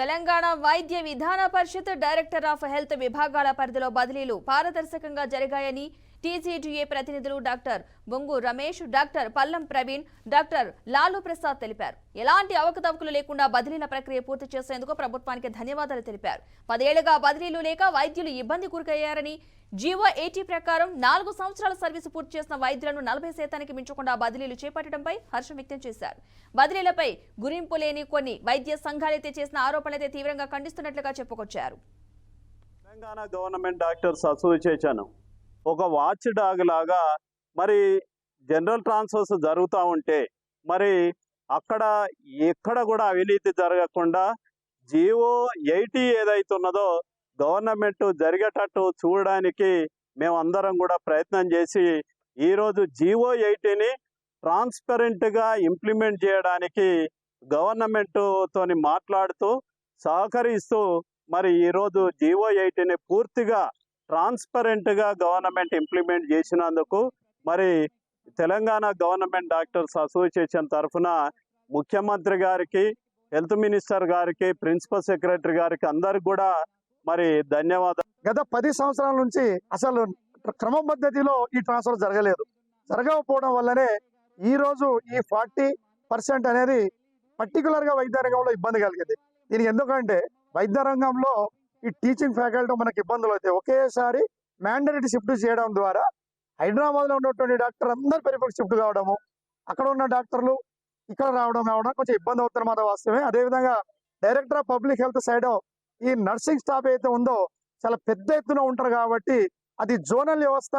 తెలంగాణ వైద్య విధాన పరిషత్ director of health విభాగాల పరిధిలో బదిలీలు పారదర్శకంగా జరిగాయని టీజీడీఏ ప్రతినిధులు డాక్టర్ బొంగు రమేష్, డాక్టర్ పల్లం ప్రవీణ్, డాక్టర్ లాలు ప్రసాద్ తెలిపారు. ఎలాంటి అవకతవకలు లేకుండా బదిలీల ప్రక్రియ పూర్తి చేసేందుకు ప్రభుత్వానికి ధన్యవాదాలు తెలిపారు. 10 ఏళ్లుగా బదిలీలు లేక వైద్యులు ఇబ్బంది గురయ్యారని, జీవో 80 ప్రకారం 4 సంవత్సరాల సర్వీసు పూర్తి చేసిన వైద్యులను 40% మించకుండా బదిలీలు చేపట్టడంపై హర్షం వ్యక్తం చేశారు. బదిలీలపై గురింపు లేని కొన్ని వైద్య సంఘాలైతే చేసిన ఆరోపణలైతే తీవ్రంగా ఖండిస్తున్నట్లుగా చెప్పుకొచ్చారు. తెలంగాణ గవర్నమెంట్ డాక్టర్స్ అసోసియేషన్ ఒక వాచ్ డాగ్ లాగా మరి జనరల్ ట్రాన్స్ఫర్స్ జరుగుతూ ఉంటే మరి అక్కడ ఎక్కడ కూడా అవినీతి జరగకుండా జీవో 80 ఏదైతే ఉన్నదో గవర్నమెంట్ జరిగేటట్టు చూడడానికి మేమందరం కూడా ప్రయత్నం చేసి ఈరోజు జీవో 80ని ట్రాన్స్పరెంట్గా ఇంప్లిమెంట్ చేయడానికి గవర్నమెంట్తోని మాట్లాడుతూ సహకరిస్తూ మరి ఈరోజు జీవో 80ని పూర్తిగా ట్రాన్స్పరెంట్గా గవర్నమెంట్ ఇంప్లిమెంట్ చేసినందుకు మరి తెలంగాణ గవర్నమెంట్ డాక్టర్స్ అసోసియేషన్ తరఫున ముఖ్యమంత్రి గారికి, హెల్త్ మినిస్టర్ గారికి, ప్రిన్సిపల్ సెక్రటరీ గారికి అందరికి కూడా మరి ధన్యవాదాలు. గత 10 సంవత్సరాల నుంచి అసలు క్రమ పద్ధతిలో ఈ ట్రాన్స్ఫర్ జరగకపోవడం వల్లనే ఈరోజు ఈ 40% అనేది పర్టికులర్గా వైద్య రంగంలో ఇబ్బంది కలిగింది. దీనికి ఎందుకంటే వైద్య రంగంలో ఈ టీచింగ్ ఫ్యాకల్టీ మనకి ఇబ్బందులు అవుతాయి. ఒకేసారి మ్యాండేటరీ షిఫ్ట్ చేయడం ద్వారా హైదరాబాద్లో ఉన్నటువంటి డాక్టర్ అందరు పెరిఫెరల్ షిఫ్ట్ కావడము, అక్కడ ఉన్న డాక్టర్లు ఇక్కడ రావడం కొంచెం ఇబ్బంది అవుతున్న మాట వాస్తవమే. అదేవిధంగా director of public health side ఈ నర్సింగ్ స్టాఫ్ అయితే ఉందో చాలా పెద్ద ఎత్తున ఉంటారు కాబట్టి అది జోనల్ వ్యవస్థ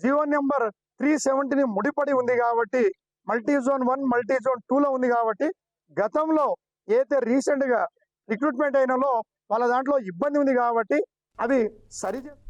జీవో నెంబర్ 370 ముడిపడి ఉంది కాబట్టి మల్టీ జోన్ 1 మల్టీ జోన్ 2లో ఉంది కాబట్టి గతంలో ఏదైతే రీసెంట్గా రిక్రూట్మెంట్ అయినలో వాళ్ళ దాంట్లో ఇబ్బంది ఉంది కాబట్టి అవి సరి